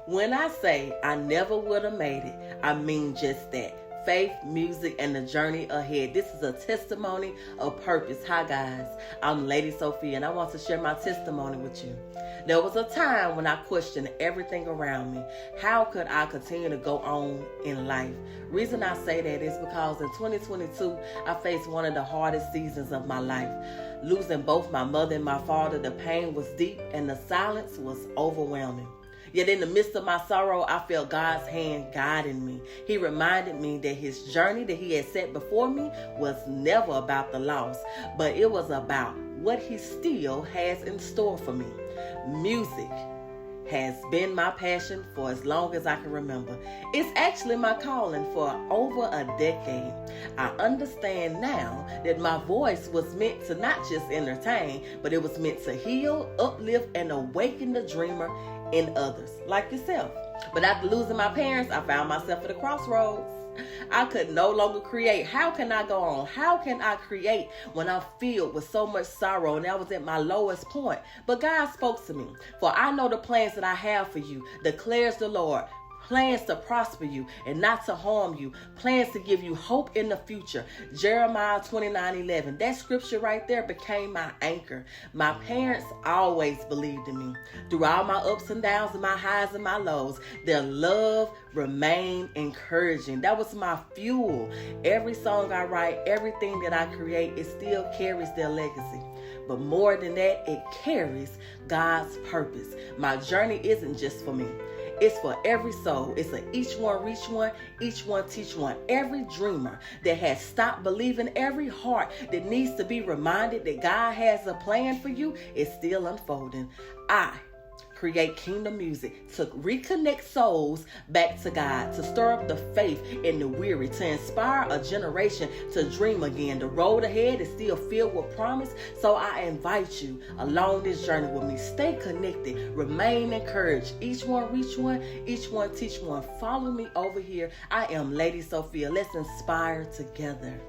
When I say I never would have made it, I mean just that. Faith, music, and the journey ahead. This is a testimony of purpose. Hi guys, I'm Lady Sophia and I want to share my testimony with you. There was a time when I questioned everything around me. How could I continue to go on in life? Reason I say that is because in 2022, I faced one of the hardest seasons of my life. Losing both my mother and my father, the pain was deep and the silence was overwhelming. Yet in the midst of my sorrow, I felt God's hand guiding me. He reminded me that his journey that he had set before me was never about the loss, but it was about what he still has in store for me. Music has been my passion for as long as I can remember. It's actually my calling for over a decade. I understand now that my voice was meant to not just entertain, but it was meant to heal, uplift, and awaken the dreamer in others, like yourself. But after losing my parents, I found myself at a crossroads. I could no longer create. How can I go on? How can I create when I'm filled with so much sorrow? And I was at my lowest point. But God spoke to me. For I know the plans that I have for you, declares the Lord. Plans to prosper you and not to harm you. Plans to give you hope in the future. Jeremiah 29:11. That scripture right there became my anchor. My parents always believed in me. Through all my ups and downs and my highs and my lows, their love remained encouraging. That was my fuel. Every song I write, everything that I create, it still carries their legacy. But more than that, it carries God's purpose. My journey isn't just for me. It's for every soul. It's a each one reach one, each one teach one. Every dreamer that has stopped believing, every heart that needs to be reminded that God has a plan for you is still unfolding. I create kingdom music to reconnect souls back to God, to stir up the faith in the weary, to inspire a generation to dream again. The road ahead is still filled with promise, so I invite you along this journey with me. Stay connected, remain encouraged. Each one reach one, each one teach one. Follow me over here. I am Lady Sophia. Let's inspire together.